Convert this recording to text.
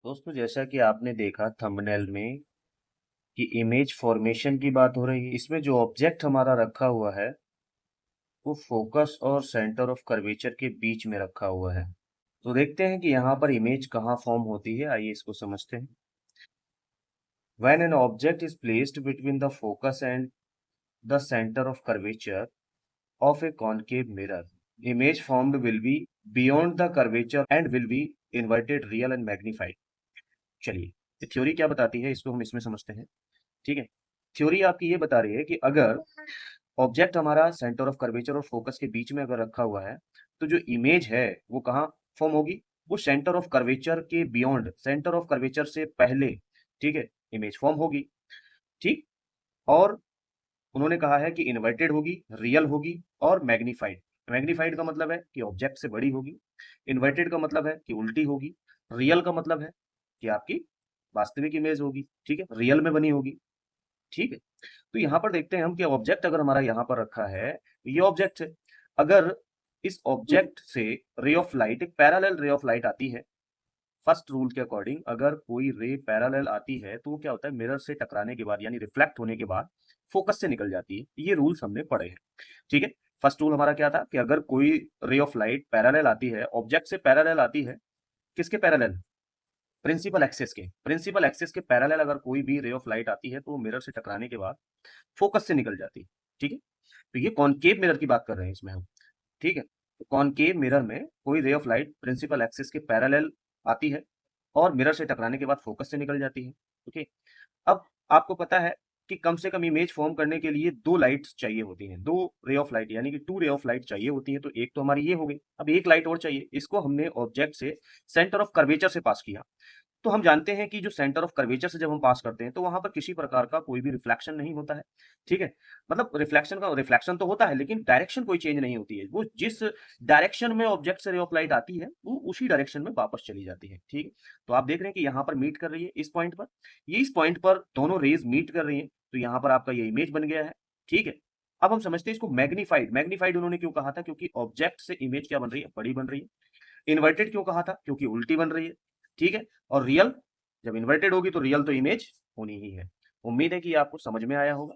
दोस्तों, जैसा कि आपने देखा थंबनेल में कि इमेज फॉर्मेशन की बात हो रही है। इसमें जो ऑब्जेक्ट हमारा रखा हुआ है वो फोकस और सेंटर ऑफ कर्वेचर के बीच में रखा हुआ है। तो देखते हैं कि यहाँ पर इमेज कहाँ फॉर्म होती है। आइए इसको समझते हैं। When an object is placed between the focus and the center of curvature of a concave mirror, image formed will be beyond the curvature and will be inverted, real and magnified। चलिए, ये theory क्या बताती है इसको हम इसमें समझते हैं। ठीक है। थ्योरी आपकी ये बता रही है कि अगर ऑब्जेक्ट हमारा सेंटर ऑफ कर्वेचर और फोकस के बीच में अगर रखा हुआ है तो जो इमेज है वो कहाँ फॉर्म होगी। वो सेंटर ऑफ कर्वेचर के बियॉन्ड, सेंटर ऑफ कर्वेचर से पहले, ठीक है, इमेज फॉर्म होगी। ठीक। और उन्होंने कहा है कि इन्वर्टेड होगी, रियल होगी और मैग्नीफाइड। मैग्नीफाइड का मतलब है कि ऑब्जेक्ट से बड़ी होगी। इन्वर्टेड का मतलब है कि उल्टी होगी। रियल का मतलब है कि आपकी वास्तविक इमेज होगी, ठीक है, रियल में बनी होगी। ठीक है। तो यहाँ पर देखते हैं हम कि ऑब्जेक्ट अगर हमारा यहाँ पर रखा है तो ये ऑब्जेक्ट है। अगर इस ऑब्जेक्ट से रे ऑफ लाइट, एक पैरेलल रे ऑफ लाइट आती है, फर्स्ट रूल के अकॉर्डिंग अगर कोई रे पैरेलल आती है तो वो क्या होता है, मिरर से टकराने के बाद यानी रिफ्लेक्ट होने के बाद फोकस से निकल जाती है। ये रूल्स हमने पढ़े हैं। ठीक है। फर्स्ट रूल हमारा क्या था कि अगर कोई रे ऑफ लाइट पैरेलल आती है, ऑब्जेक्ट से पैरेलल आती है, किसके पैरेलल, प्रिंसिपल एक्सिस के पैरेलल अगर कोई भी रे ऑफ लाइट आती है तो वो मिरर से टकराने के बाद फोकस से निकल जाती है। ठीक है। तो ये कॉनकेव मिरर की बात कर रहे हैं इसमें हम। ठीक है। तो कॉनकेव मिरर में कोई ray of light principal axis के पैरेलल आती है और मिरर से टकराने के बाद फोकस से निकल जाती है। ओके। अब आपको पता है कि कम से कम इमेज फॉर्म करने के लिए दो लाइट्स चाहिए होती हैं, दो रे ऑफ लाइट यानी कि टू रे ऑफ लाइट चाहिए होती है। तो एक तो हमारी ये हो गई, अब एक लाइट और चाहिए। इसको हमने ऑब्जेक्ट से सेंटर ऑफ कर्वेचर से पास किया। तो हम जानते हैं कि जो सेंटर ऑफ कर्वेचर से जब हम पास करते हैं तो वहां पर किसी प्रकार का कोई भी रिफ्लेक्शन नहीं होता है। ठीक है। मतलब रिफ्लेक्शन तो होता है लेकिन डायरेक्शन कोई चेंज नहीं होती है। वो जिस डायरेक्शन में ऑब्जेक्ट से रे ऑफ लाइट आती है वो उसी डायरेक्शन में वापस चली जाती है। ठीक है। तो आप देख रहे हैं कि यहाँ पर मीट कर रही है इस पॉइंट पर, ये इस पॉइंट पर दोनों रेज मीट कर रही है। तो यहाँ पर आपका ये इमेज बन गया है। ठीक है। अब हम समझते हैं इसको मैग्नीफाइड। मैग्नीफाइड उन्होंने क्यों कहा था, क्योंकि ऑब्जेक्ट से इमेज क्या बन रही है, बड़ी बन रही है। इन्वर्टेड क्यों कहा था, क्योंकि उल्टी बन रही है। ठीक है। और रियल, जब इन्वर्टेड होगी तो रियल तो इमेज होनी ही है। उम्मीद है कि आपको समझ में आया होगा।